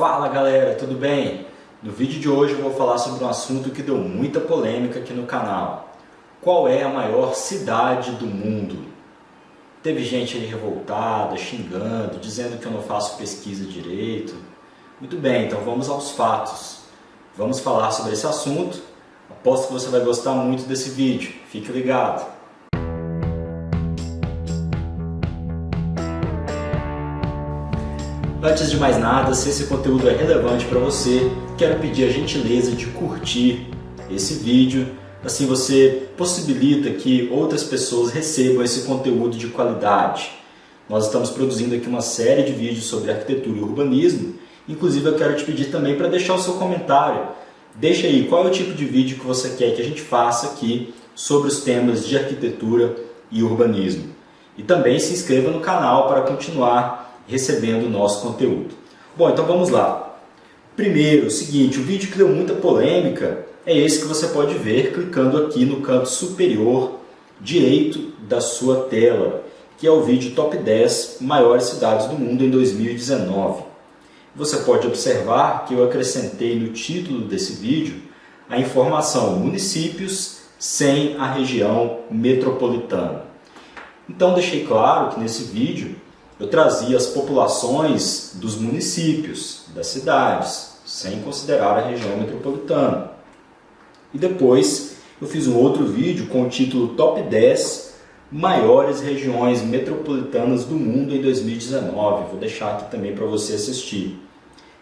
Fala galera, tudo bem? No vídeo de hoje eu vou falar sobre um assunto que deu muita polêmica aqui no canal. Qual é a maior cidade do mundo? Teve gente aí revoltada, xingando, dizendo que eu não faço pesquisa direito. Muito bem, então vamos aos fatos. Vamos falar sobre esse assunto. Aposto que você vai gostar muito desse vídeo. Fique ligado! Antes de mais nada, se esse conteúdo é relevante para você, quero pedir a gentileza de curtir esse vídeo. Assim você possibilita que outras pessoas recebam esse conteúdo de qualidade. Nós estamos produzindo aqui uma série de vídeos sobre arquitetura e urbanismo. Inclusive eu quero te pedir também para deixar o seu comentário. Deixa aí qual é o tipo de vídeo que você quer que a gente faça aqui sobre os temas de arquitetura e urbanismo. E também se inscreva no canal para continuar recebendo o nosso conteúdo. Bom, então vamos lá. Primeiro, o seguinte, o vídeo que deu muita polêmica é esse que você pode ver clicando aqui no canto superior direito da sua tela, que é o vídeo Top 10 Maiores Cidades do Mundo em 2019. Você pode observar que eu acrescentei no título desse vídeo a informação municípios sem a região metropolitana. Então deixei claro que nesse vídeo eu trazia as populações dos municípios, das cidades, sem considerar a região metropolitana. E depois eu fiz um outro vídeo com o título Top 10 Maiores Regiões Metropolitanas do Mundo em 2019. Vou deixar aqui também para você assistir.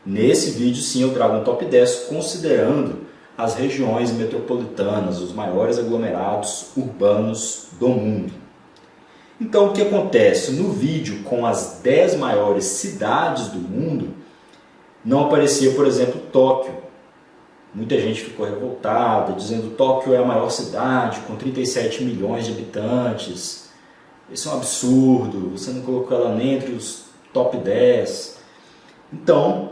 Nesse vídeo sim eu trago um Top 10 considerando as regiões metropolitanas, os maiores aglomerados urbanos do mundo. Então o que acontece? No vídeo com as 10 maiores cidades do mundo, não aparecia, por exemplo, Tóquio. Muita gente ficou revoltada, dizendo que Tóquio é a maior cidade, com 37 milhões de habitantes. Isso é um absurdo, você não colocou ela nem entre os top 10. Então,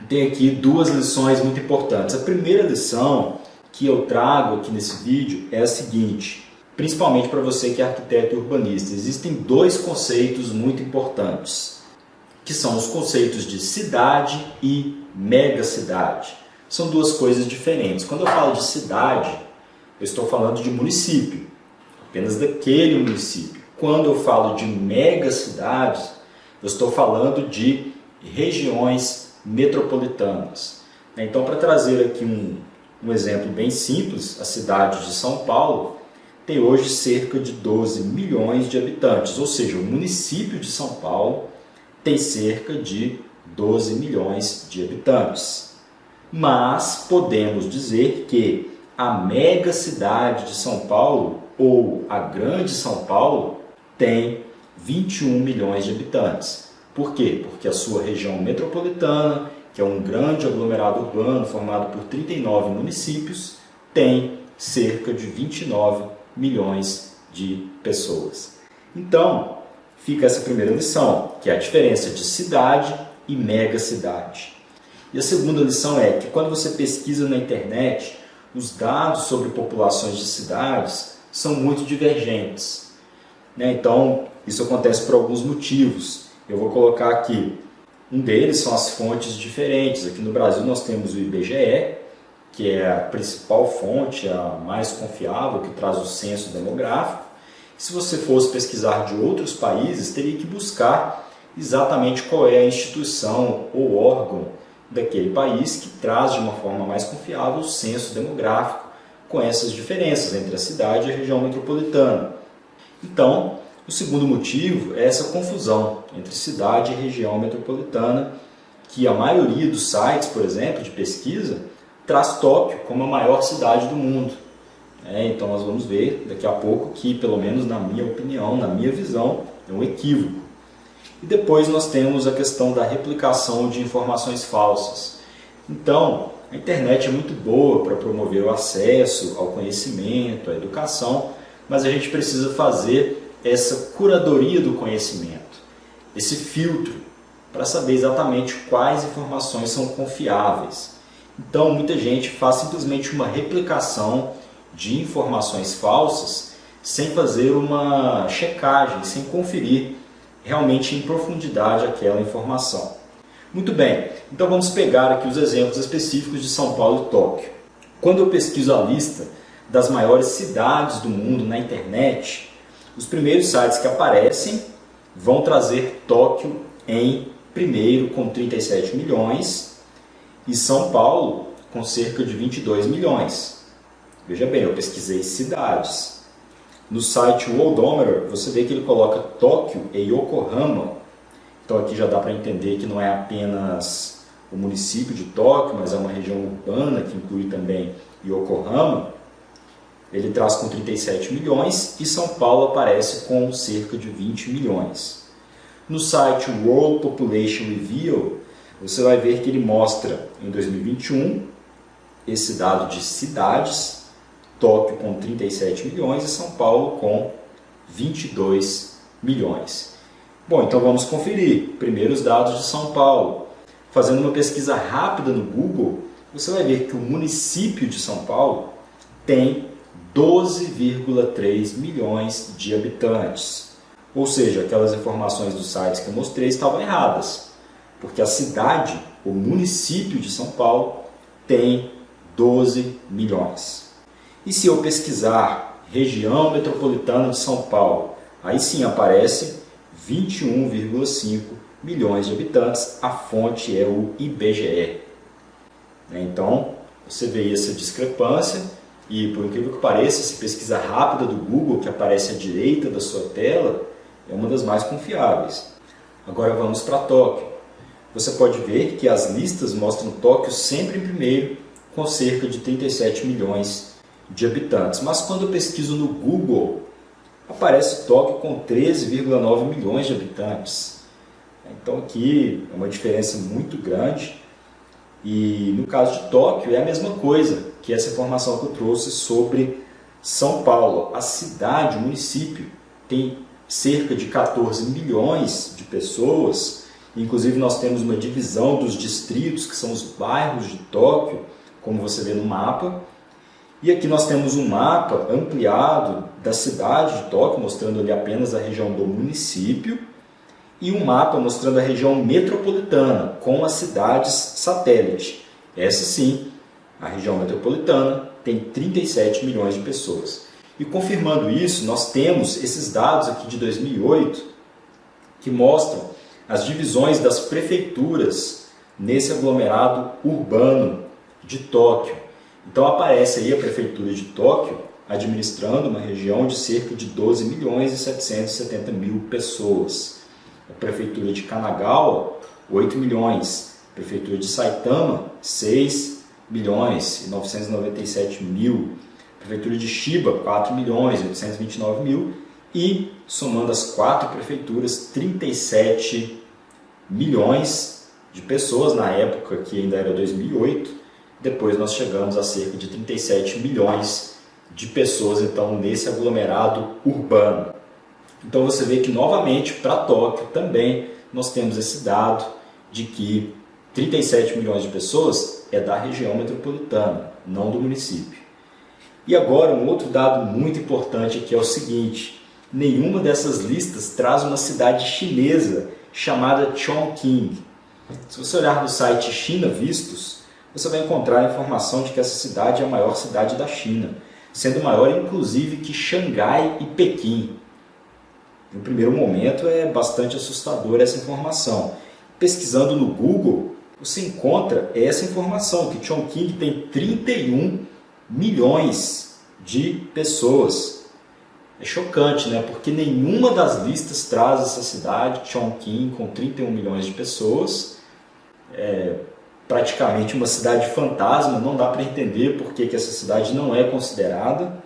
tem aqui duas lições muito importantes. A primeira lição que eu trago aqui nesse vídeo é a seguinte: principalmente para você que é arquiteto e urbanista, existem dois conceitos muito importantes, que são os conceitos de cidade e megacidade. São duas coisas diferentes. Quando eu falo de cidade, eu estou falando de município, apenas daquele município. Quando eu falo de megacidades, eu estou falando de regiões metropolitanas. Então, para trazer aqui um exemplo bem simples, a cidade de São Paulo tem hoje cerca de 12 milhões de habitantes, ou seja, o município de São Paulo tem cerca de 12 milhões de habitantes. Mas podemos dizer que a megacidade de São Paulo, ou a Grande São Paulo, tem 21 milhões de habitantes. Por quê? Porque a sua região metropolitana, que é um grande aglomerado urbano formado por 39 municípios, tem cerca de 29 milhões de pessoas. Então, fica essa primeira lição, que é a diferença de cidade e megacidade. E a segunda lição é que quando você pesquisa na internet, os dados sobre populações de cidades são muito divergentes. Então, isso acontece por alguns motivos. Eu vou colocar aqui. Um deles são as fontes diferentes. Aqui no Brasil nós temos o IBGE, que é a principal fonte, a mais confiável, que traz o censo demográfico. Se você fosse pesquisar de outros países, teria que buscar exatamente qual é a instituição ou órgão daquele país que traz de uma forma mais confiável o censo demográfico, com essas diferenças entre a cidade e a região metropolitana. Então, o segundo motivo é essa confusão entre cidade e região metropolitana, que a maioria dos sites, por exemplo, de pesquisa, traz Tóquio como a maior cidade do mundo. Então nós vamos ver daqui a pouco que, pelo menos na minha opinião, na minha visão, é um equívoco. E depois nós temos a questão da replicação de informações falsas. Então, a internet é muito boa para promover o acesso ao conhecimento, à educação, mas a gente precisa fazer essa curadoria do conhecimento, esse filtro, para saber exatamente quais informações são confiáveis. Então, muita gente faz simplesmente uma replicação de informações falsas sem fazer uma checagem, sem conferir realmente em profundidade aquela informação. Muito bem, então vamos pegar aqui os exemplos específicos de São Paulo e Tóquio. Quando eu pesquiso a lista das maiores cidades do mundo na internet, os primeiros sites que aparecem vão trazer Tóquio em primeiro com 37 milhões e São Paulo com cerca de 22 milhões. Veja bem, eu pesquisei cidades. No site Worldometer, você vê que ele coloca Tóquio e Yokohama. Então aqui já dá para entender que não é apenas o município de Tóquio, mas é uma região urbana que inclui também Yokohama. Ele traz com 37 milhões e São Paulo aparece com cerca de 20 milhões. No site World Population Review, você vai ver que ele mostra em 2021 esse dado de cidades, Tóquio com 37 milhões e São Paulo com 22 milhões. Bom, então vamos conferir. Primeiro os dados de São Paulo. Fazendo uma pesquisa rápida no Google, você vai ver que o município de São Paulo tem 12,3 milhões de habitantes. Ou seja, aquelas informações dos sites que eu mostrei estavam erradas, porque a cidade, o município de São Paulo, tem 12 milhões. E se eu pesquisar região metropolitana de São Paulo, aí sim aparece 21,5 milhões de habitantes, a fonte é o IBGE. Então, você vê essa discrepância e, por incrível que pareça, essa pesquisa rápida do Google, que aparece à direita da sua tela, é uma das mais confiáveis. Agora vamos para Tóquio. Você pode ver que as listas mostram Tóquio sempre em primeiro, com cerca de 37 milhões de habitantes. Mas quando eu pesquiso no Google, aparece Tóquio com 13,9 milhões de habitantes. Então aqui é uma diferença muito grande. E no caso de Tóquio é a mesma coisa que essa informação que eu trouxe sobre São Paulo. A cidade, o município, tem cerca de 14 milhões de pessoas. Inclusive nós temos uma divisão dos distritos, que são os bairros de Tóquio, como você vê no mapa. E aqui nós temos um mapa ampliado da cidade de Tóquio, mostrando ali apenas a região do município, e um mapa mostrando a região metropolitana, com as cidades satélite. Essa sim, a região metropolitana, tem 37 milhões de pessoas. E confirmando isso, nós temos esses dados aqui de 2008, que mostram as divisões das prefeituras nesse aglomerado urbano de Tóquio. Então aparece aí a prefeitura de Tóquio administrando uma região de cerca de 12 milhões e 770 mil pessoas. A prefeitura de Kanagawa, 8 milhões. A prefeitura de Saitama, 6 milhões e 997 mil. A prefeitura de Chiba, 4 milhões e 829 mil. E, somando as 4 prefeituras, 37 milhões de pessoas na época que ainda era 2008. Depois nós chegamos a cerca de 37 milhões de pessoas então, nesse aglomerado urbano. Então você vê que novamente para Tóquio também nós temos esse dado de que 37 milhões de pessoas é da região metropolitana, não do município. E agora um outro dado muito importante aqui é o seguinte: nenhuma dessas listas traz uma cidade chinesa chamada Chongqing. Se você olhar no site China Vistos, você vai encontrar a informação de que essa cidade é a maior cidade da China, sendo maior inclusive que Xangai e Pequim. No primeiro momento é bastante assustadora essa informação. Pesquisando no Google, você encontra essa informação, que Chongqing tem 31 milhões de pessoas. É chocante, né? Porque nenhuma das listas traz essa cidade, Chongqing, com 31 milhões de pessoas. É praticamente uma cidade fantasma, não dá para entender por que essa cidade não é considerada.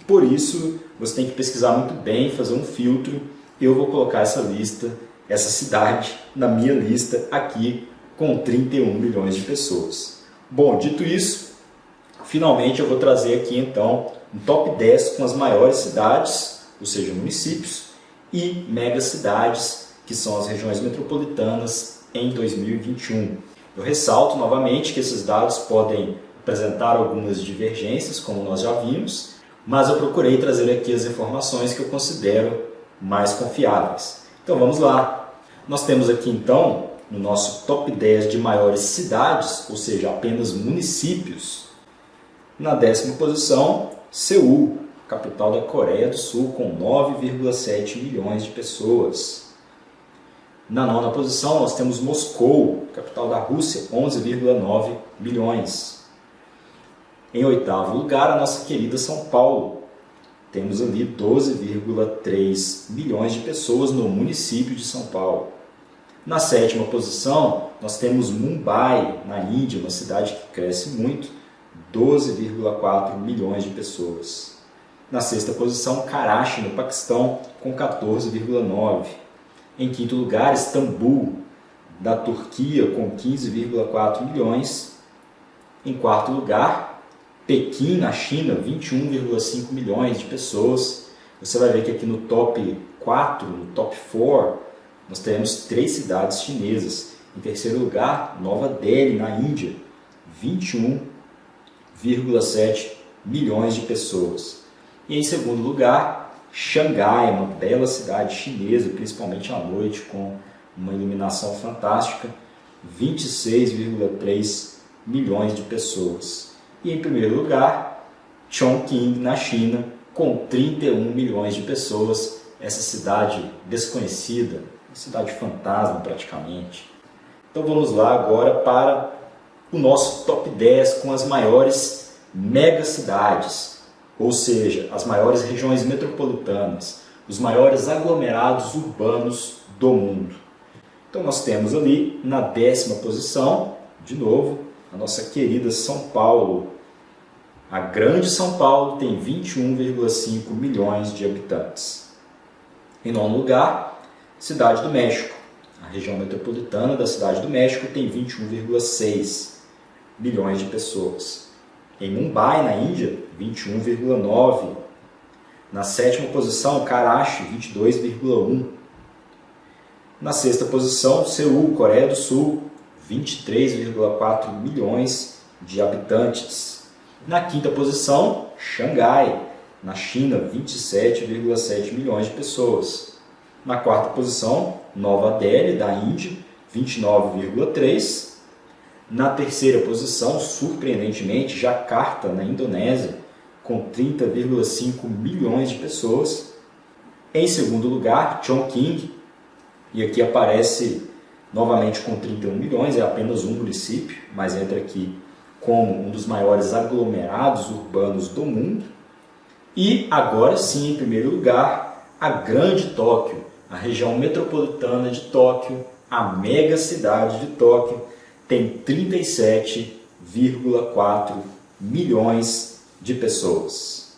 Por isso, você tem que pesquisar muito bem, fazer um filtro. Eu vou colocar essa lista, essa cidade, na minha lista aqui, com 31 milhões de pessoas. Bom, dito isso, finalmente eu vou trazer aqui então um top 10 com as maiores cidades, ou seja, municípios, e megacidades, que são as regiões metropolitanas, em 2021. Eu ressalto novamente que esses dados podem apresentar algumas divergências, como nós já vimos, mas eu procurei trazer aqui as informações que eu considero mais confiáveis. Então vamos lá. Nós temos aqui então no nosso top 10 de maiores cidades, ou seja, apenas municípios. Na 10ª posição, Seul, capital da Coreia do Sul, com 9,7 milhões de pessoas. Na 9ª posição, nós temos Moscou, capital da Rússia, 11,9 milhões. Em 8º lugar, a nossa querida São Paulo. Temos ali 12,3 milhões de pessoas no município de São Paulo. Na 7ª posição, nós temos Mumbai, na Índia, uma cidade que cresce muito, 12,4 milhões de pessoas. Na 6ª posição, Karachi, no Paquistão, com 14,9. Em 5º lugar, Istambul, da Turquia, com 15,4 milhões. Em 4º lugar, Pequim, na China, 21,5 milhões de pessoas. Você vai ver que aqui no top 4, no top 4, nós teremos 3 cidades chinesas. Em 3º lugar, Nova Delhi, na Índia, 21,7 milhões de pessoas. E em 2º lugar, Xangai, uma bela cidade chinesa, principalmente à noite, com uma iluminação fantástica, 26,3 milhões de pessoas. E em 1º lugar, Chongqing, na China, com 31 milhões de pessoas, essa cidade desconhecida, uma cidade fantasma praticamente. Então vamos lá agora para o nosso top 10 com as maiores megacidades, ou seja, as maiores regiões metropolitanas, os maiores aglomerados urbanos do mundo. Então nós temos ali na 10ª posição, de novo, a nossa querida São Paulo. A grande São Paulo tem 21,5 milhões de habitantes. Em 9º lugar, Cidade do México. A região metropolitana da Cidade do México tem 21,6 milhões de pessoas. Em Mumbai, na Índia, 21,9. Na 7ª posição, Karachi, 22,1. Na 6ª posição, Seul, Coreia do Sul, 23,4 milhões de habitantes. Na 5ª posição, Xangai, na China, 27,7 milhões de pessoas. Na 4ª posição, Nova Delhi, da Índia, 29,3. Na 3ª posição, surpreendentemente, Jakarta, na Indonésia, com 30,5 milhões de pessoas. Em 2º lugar, Chongqing, e aqui aparece novamente com 31 milhões, é apenas um município, mas entra aqui como um dos maiores aglomerados urbanos do mundo. E agora sim, em 1º lugar, a Grande Tóquio, a região metropolitana de Tóquio, a mega cidade de Tóquio, tem 37,4 milhões de pessoas.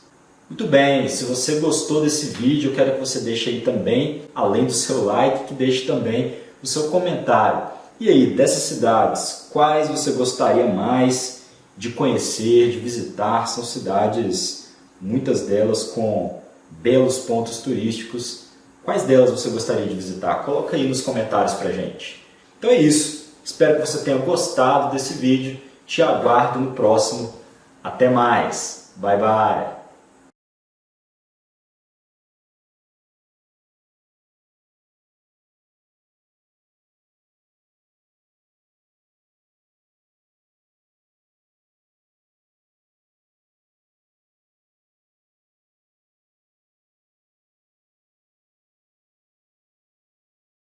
Muito bem, se você gostou desse vídeo, eu quero que você deixe aí também, além do seu like, que deixe também o seu comentário. E aí, dessas cidades, quais você gostaria mais de conhecer, de visitar? São cidades, muitas delas com belos pontos turísticos. Quais delas você gostaria de visitar? Coloca aí nos comentários pra gente. Então é isso. Espero que você tenha gostado desse vídeo. Te aguardo no próximo. Até mais. Bye, bye.